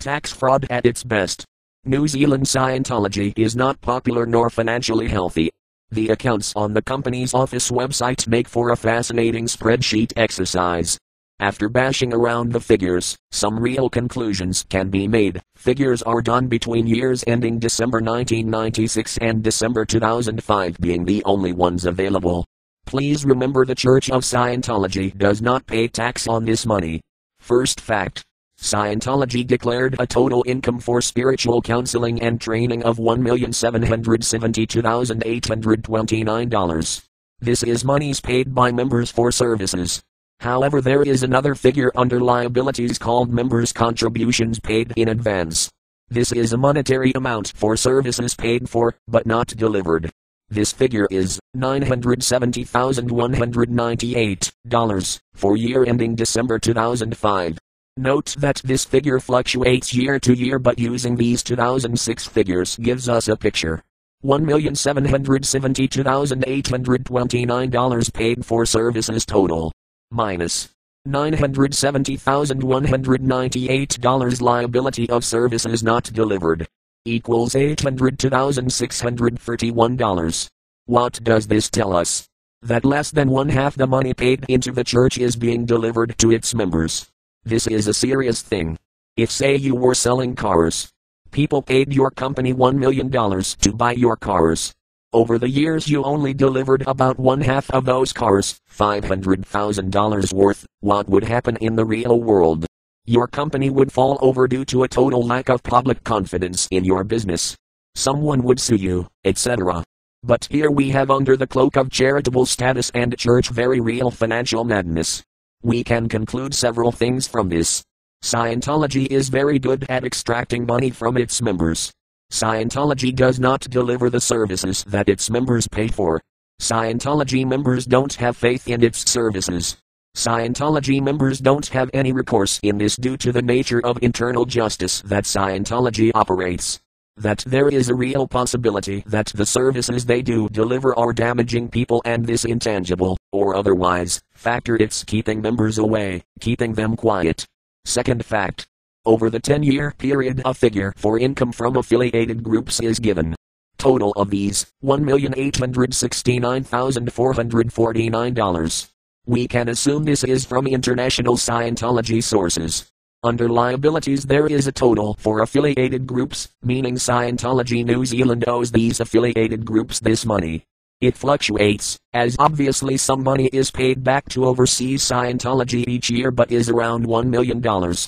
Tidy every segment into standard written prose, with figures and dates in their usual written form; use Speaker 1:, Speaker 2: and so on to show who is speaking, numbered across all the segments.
Speaker 1: Tax fraud at its best. New Zealand Scientology is not popular nor financially healthy. The accounts on the company's office website make for a fascinating spreadsheet exercise. After bashing around the figures, some real conclusions can be made. Figures are done between years ending December 1996 and December 2005 being the only ones available. Please remember the Church of Scientology does not pay tax on this money. First fact. Scientology declared a total income for spiritual counseling and training of $1,772,829. This is monies paid by members for services. However, there is another figure under liabilities called members' contributions paid in advance. This is a monetary amount for services paid for, but not delivered. This figure is $970,198 for year ending December 2005. Note that this figure fluctuates year to year, but using these 2006 figures gives us a picture. $1,772,829 paid for services total. Minus $970,198 liability of services not delivered. Equals $802,631. What does this tell us? That less than one half the money paid into the church is being delivered to its members. This is a serious thing. If say you were selling cars. People paid your company $1 million to buy your cars. Over the years you only delivered about one half of those cars, $500,000 worth. What would happen in the real world? Your company would fall over due to a total lack of public confidence in your business. Someone would sue you, etc. But here we have under the cloak of charitable status and church very real financial madness. We can conclude several things from this. Scientology is very good at extracting money from its members. Scientology does not deliver the services that its members pay for. Scientology members don't have faith in its services. Scientology members don't have any recourse in this due to the nature of internal justice that Scientology operates. That there is a real possibility that the services they do deliver are damaging people, and this intangible, or otherwise, factor it's keeping members away, keeping them quiet. Second fact. Over the 10-year period a figure for income from affiliated groups is given. Total of these, $1,869,449. We can assume this is from international Scientology sources. Under liabilities there is a total for affiliated groups, meaning Scientology New Zealand owes these affiliated groups this money. It fluctuates, as obviously some money is paid back to overseas Scientology each year, but is around $1 million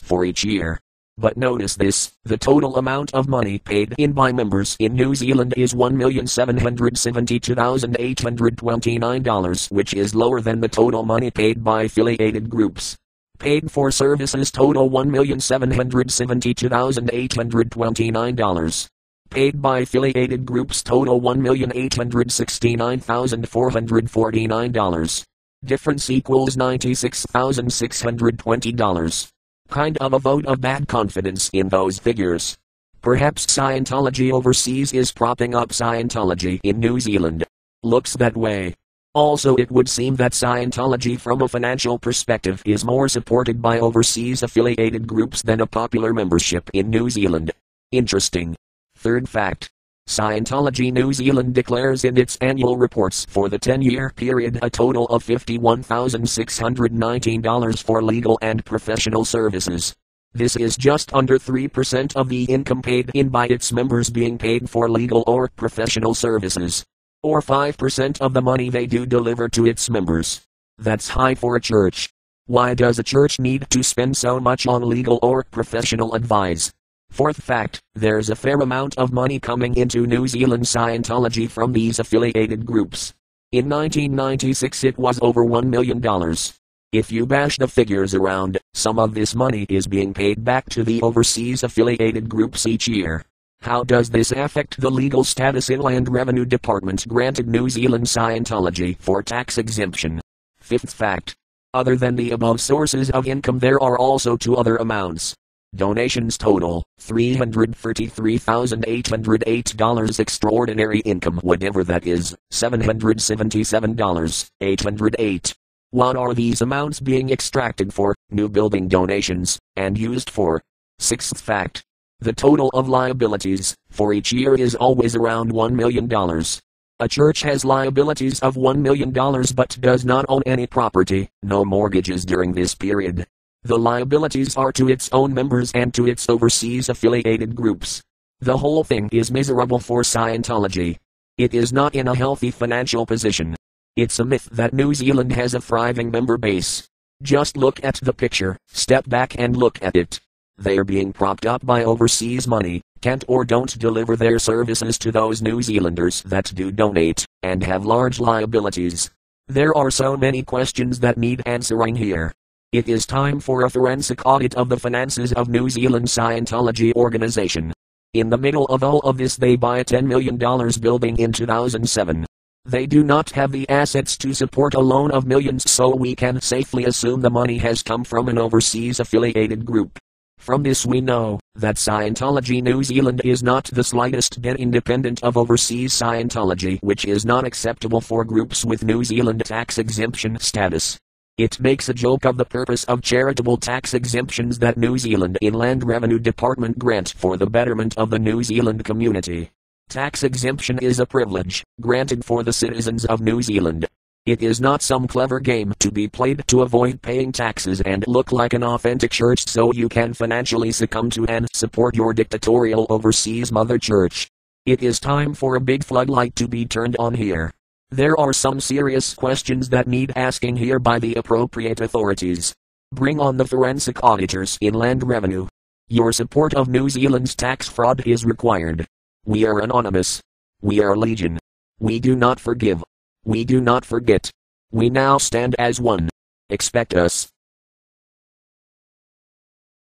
Speaker 1: for each year. But notice this, the total amount of money paid in by members in New Zealand is $1,772,829, which is lower than the total money paid by affiliated groups. Paid for services total $1,772,829. Paid by affiliated groups total $1,869,449. Difference equals $96,620. Kind of a vote of bad confidence in those figures. Perhaps Scientology overseas is propping up Scientology in New Zealand. Looks that way. Also, it would seem that Scientology from a financial perspective is more supported by overseas affiliated groups than a popular membership in New Zealand. Interesting. Third fact. Scientology New Zealand declares in its annual reports for the 10-year period a total of $51,619 for legal and professional services. This is just under 3% of the income paid in by its members being paid for legal or professional services. Or 5% of the money they do deliver to its members. That's high for a church. Why does a church need to spend so much on legal or professional advice? Fourth fact, there's a fair amount of money coming into New Zealand Scientology from these affiliated groups. In 1996 it was over $1 million. If you bash the figures around, some of this money is being paid back to the overseas affiliated groups each year. How does this affect the legal status Inland Revenue Department granted New Zealand Scientology for tax exemption? Fifth fact. Other than the above sources of income there are also two other amounts. Donations total, $333,808. Extraordinary income, whatever that is, $777,808. What are these amounts being extracted for? New building donations, and used for Sixth fact. The total of liabilities for each year is always around $1 million. A church has liabilities of $1 million but does not own any property, no mortgages during this period. The liabilities are to its own members and to its overseas affiliated groups. The whole thing is miserable for Scientology. It is not in a healthy financial position. It's a myth that New Zealand has a thriving member base. Just look at the picture, step back and look at it. They're being propped up by overseas money, can't or don't deliver their services to those New Zealanders that do donate, and have large liabilities. There are so many questions that need answering here. It is time for a forensic audit of the finances of New Zealand Scientology organization. In the middle of all of this, they buy a $10 million building in 2007. They do not have the assets to support a loan of millions, so we can safely assume the money has come from an overseas affiliated group. From this we know that Scientology New Zealand is not the slightest bit independent of overseas Scientology, which is not acceptable for groups with New Zealand tax exemption status. It makes a joke of the purpose of charitable tax exemptions that New Zealand Inland Revenue Department grant for the betterment of the New Zealand community. Tax exemption is a privilege granted for the citizens of New Zealand. It is not some clever game to be played to avoid paying taxes and look like an authentic church so you can financially succumb to and support your dictatorial overseas mother church. It is time for a big floodlight to be turned on here. There are some serious questions that need asking here by the appropriate authorities. Bring on the forensic auditors in land revenue. Your support of New Zealand's tax fraud is required. We are anonymous. We are legion. We do not forgive. We do not forget. We now stand as one. Expect us.